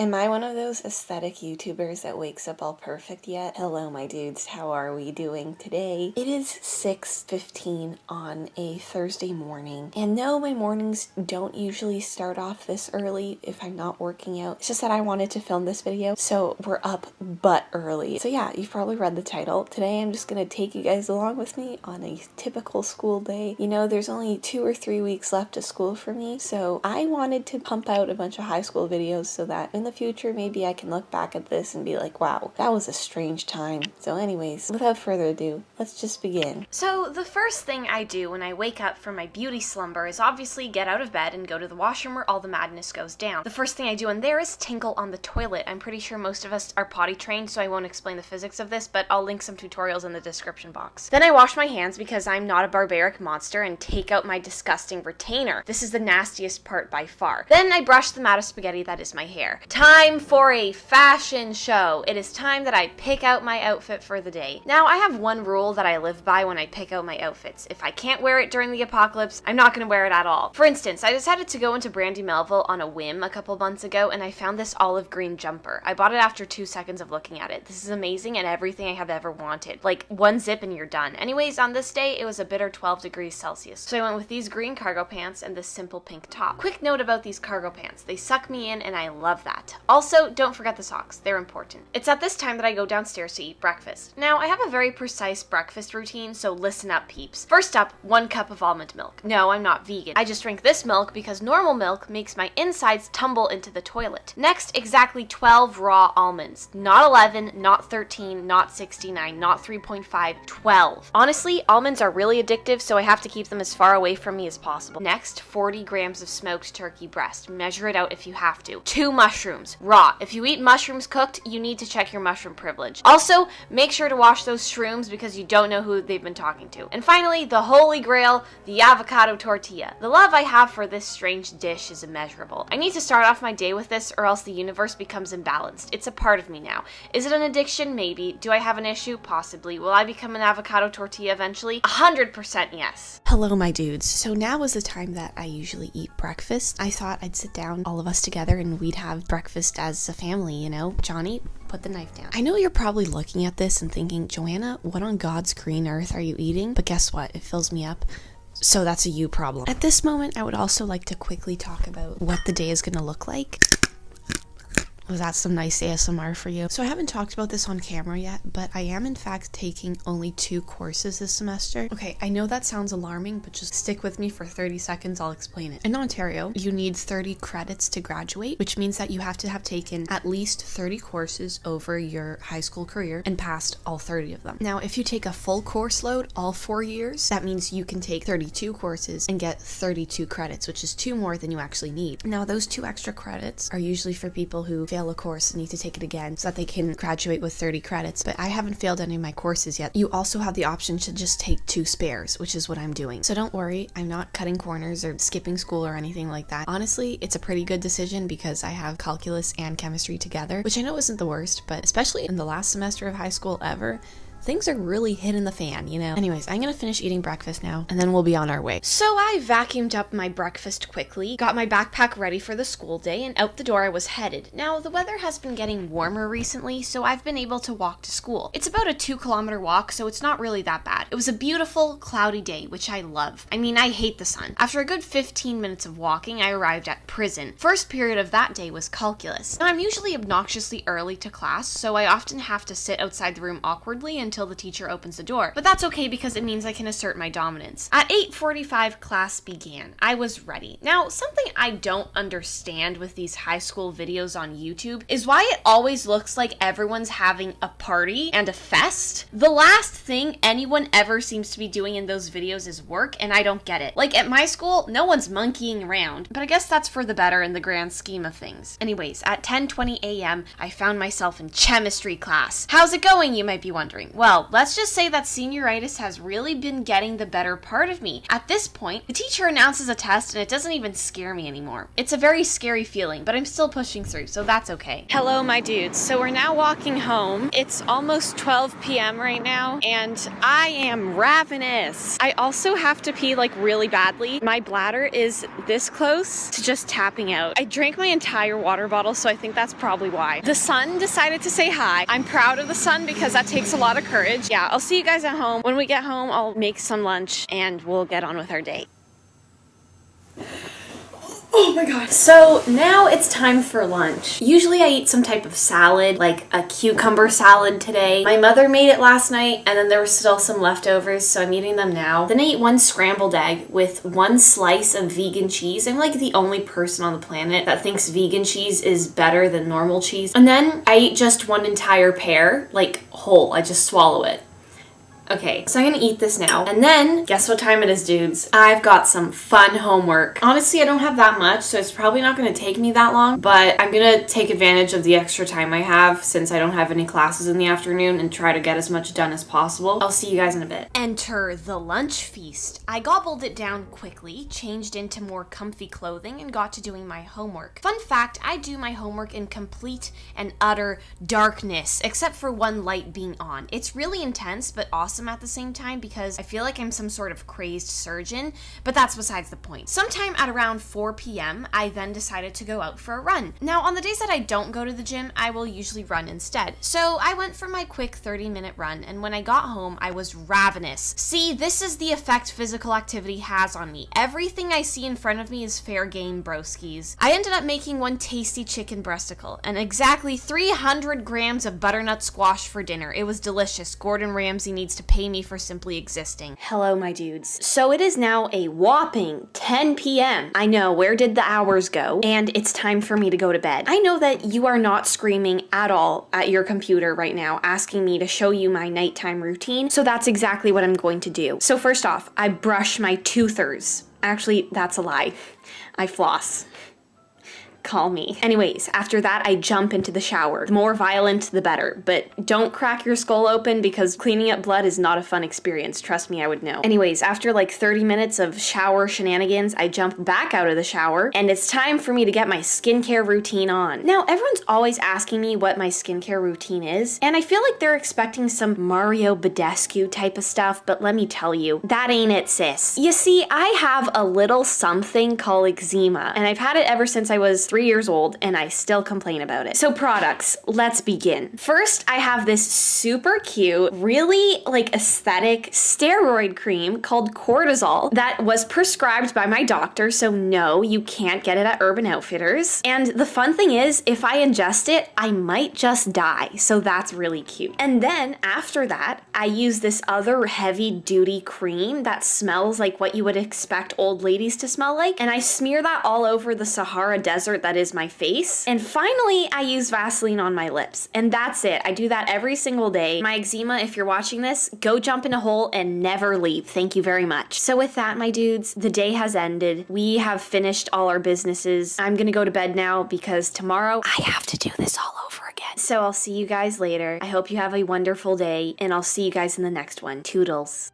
Am I one of those aesthetic YouTubers that wakes up all perfect yet? Hello, my dudes. How are we doing today? It is 6:15 on a Thursday morning. And no, my mornings don't usually start off this early if I'm not working out. It's just that I wanted to film this video, so we're up but early. So yeah, you've probably read the title. Today I'm just gonna take you guys along with me on a typical school day. You know, there's only 2 or 3 weeks left of school for me, so I wanted to pump out a bunch of high school videos so that in the future maybe I can look back at this and be like, wow, that was a strange time. So anyways, without further ado, let's just begin. So the first thing I do when I wake up from my beauty slumber is obviously get out of bed and go to the washroom where all the madness goes down. The first thing I do in there is tinkle on the toilet. I'm pretty sure most of us are potty trained, so I won't explain the physics of this, but I'll link some tutorials in the description box. Then I wash my hands because I'm not a barbaric monster and take out my disgusting retainer. This is the nastiest part by far. Then I brush the mat of spaghetti that is my hair. Time for a fashion show. It is time that I pick out my outfit for the day. Now, I have one rule that I live by when I pick out my outfits. If I can't wear it during the apocalypse, I'm not going to wear it at all. For instance, I decided to go into Brandy Melville on a whim a couple months ago, and I found this olive green jumper. I bought it after 2 seconds of looking at it. This is amazing and everything I have ever wanted. Like, one zip and you're done. Anyways, on this day, it was a bitter 12 degrees Celsius. So I went with these green cargo pants and this simple pink top. Quick note about these cargo pants. They suck me in and I love that. Also, don't forget the socks. They're important. It's at this time that I go downstairs to eat breakfast. Now, I have a very precise breakfast routine, so listen up, peeps. First up, 1 cup of almond milk. No, I'm not vegan. I just drink this milk because normal milk makes my insides tumble into the toilet. Next, exactly 12 raw almonds. Not 11, not 13, not 69, not 3.5, 12. Honestly, almonds are really addictive, so I have to keep them as far away from me as possible. Next, 40 grams of smoked turkey breast. Measure it out if you have to. 2 mushrooms, raw. If you eat mushrooms cooked, you need to check your mushroom privilege. Also, make sure to wash those shrooms because you don't know who they've been talking to. And finally, the holy grail, the avocado tortilla. The love I have for this strange dish is immeasurable. I need to start off my day with this or else the universe becomes imbalanced. It's a part of me now. Is it an addiction? Maybe. Do I have an issue? Possibly. Will I become an avocado tortilla eventually? 100% yes. Hello, my dudes. So now is the time that I usually eat breakfast. I thought I'd sit down, all of us together, and we'd have breakfast as a family, you know? Johnny, put the knife down. I know you're probably looking at this and thinking, Joanna, what on God's green earth are you eating? But guess what? It fills me up. So that's a you problem. At this moment, I would also like to quickly talk about what the day is going to look like. Was that some nice ASMR for you? So I haven't talked about this on camera yet, but I am in fact taking only 2 courses this semester. Okay, I know that sounds alarming, but just stick with me for 30 seconds, I'll explain it. In Ontario, you need 30 credits to graduate, which means that you have to have taken at least 30 courses over your high school career and passed all 30 of them. Now, if you take a full course load all 4 years, that means you can take 32 courses and get 32 credits, which is 2 more than you actually need. Now, those 2 extra credits are usually for people who fail a course and need to take it again so that they can graduate with 30 credits, but I haven't failed any of my courses yet. You also have the option to just take 2 spares, which is what I'm doing. So don't worry, I'm not cutting corners or skipping school or anything like that. Honestly, it's a pretty good decision because I have calculus and chemistry together, which I know isn't the worst, but especially in the last semester of high school ever, things are really hitting the fan, you know? Anyways, I'm gonna finish eating breakfast now, and then we'll be on our way. So I vacuumed up my breakfast quickly, got my backpack ready for the school day, and out the door I was headed. Now, the weather has been getting warmer recently, so I've been able to walk to school. It's about a 2-kilometer walk, so it's not really that bad. It was a beautiful, cloudy day, which I love. I mean, I hate the sun. After a good 15 minutes of walking, I arrived at prison. First period of that day was calculus. Now, I'm usually obnoxiously early to class, so I often have to sit outside the room awkwardly until the teacher opens the door. But that's okay because it means I can assert my dominance. At 8:45, class began. I was ready. Now, something I don't understand with these high school videos on YouTube is why it always looks like everyone's having a party and a fest. The last thing anyone ever seems to be doing in those videos is work, and I don't get it. Like, at my school, no one's monkeying around, but I guess that's for the better in the grand scheme of things. Anyways, at 10:20 a.m., I found myself in chemistry class. How's it going, you might be wondering? Well, let's just say that senioritis has really been getting the better part of me. At this point, the teacher announces a test and it doesn't even scare me anymore. It's a very scary feeling, but I'm still pushing through, so that's okay. Hello, my dudes. So we're now walking home. It's almost 12 p.m. right now, and I am ravenous. I also have to pee like really badly. My bladder is this close to just tapping out. I drank my entire water bottle, so I think that's probably why. The sun decided to say hi. I'm proud of the sun because that takes a lot of courage. Yeah, I'll see you guys at home. When we get home, I'll make some lunch and we'll get on with our day. Oh my god. So now it's time for lunch. Usually I eat some type of salad, like a cucumber salad today. My mother made it last night and then there were still some leftovers, so I'm eating them now. Then I eat one scrambled egg with one slice of vegan cheese. I'm like the only person on the planet that thinks vegan cheese is better than normal cheese. And then I eat just one entire pear, like whole. I just swallow it. Okay, so I'm gonna eat this now. And then, guess what time it is, dudes? I've got some fun homework. Honestly, I don't have that much, so it's probably not gonna take me that long, but I'm gonna take advantage of the extra time I have since I don't have any classes in the afternoon and try to get as much done as possible. I'll see you guys in a bit. Enter the lunch feast. I gobbled it down quickly, changed into more comfy clothing, and got to doing my homework. Fun fact, I do my homework in complete and utter darkness, except for one light being on. It's really intense, but awesome at the same time because I feel like I'm some sort of crazed surgeon, but that's besides the point. Sometime at around 4 p.m., I then decided to go out for a run. Now, on the days that I don't go to the gym, I will usually run instead. So I went for my quick 30-minute run, and when I got home, I was ravenous. See, this is the effect physical activity has on me. Everything I see in front of me is fair game, broskies. I ended up making one tasty chicken breasticle and exactly 300 grams of butternut squash for dinner. It was delicious. Gordon Ramsay needs to pay me for simply existing. Hello, my dudes. So it is now a whopping 10 p.m. I know, where did the hours go? And it's time for me to go to bed. I know that you are not screaming at all at your computer right now asking me to show you my nighttime routine, so that's exactly what I'm going to do. So first off, I brush my toothers. Actually, that's a lie. I floss. Call me. Anyways, after that, I jump into the shower. The more violent, the better. But don't crack your skull open because cleaning up blood is not a fun experience. Trust me, I would know. Anyways, after like 30 minutes of shower shenanigans, I jump back out of the shower and it's time for me to get my skincare routine on. Now, everyone's always asking me what my skincare routine is, and I feel like they're expecting some Mario Badescu type of stuff, but let me tell you, that ain't it, sis. You see, I have a little something called eczema, and I've had it ever since I was 3 years old and I still complain about it. So products, let's begin. First, I have this super cute, really like aesthetic steroid cream called cortisol that was prescribed by my doctor, so no, you can't get it at Urban Outfitters. And the fun thing is, if I ingest it, I might just die, so that's really cute. And then after that, I use this other heavy duty cream that smells like what you would expect old ladies to smell like, and I smear that all over the Sahara Desert that is my face. And finally, I use Vaseline on my lips. And that's it. I do that every single day. My eczema, if you're watching this, go jump in a hole and never leave. Thank you very much. So with that, my dudes, the day has ended. We have finished all our businesses. I'm gonna go to bed now because tomorrow I have to do this all over again. So I'll see you guys later. I hope you have a wonderful day and I'll see you guys in the next one. Toodles.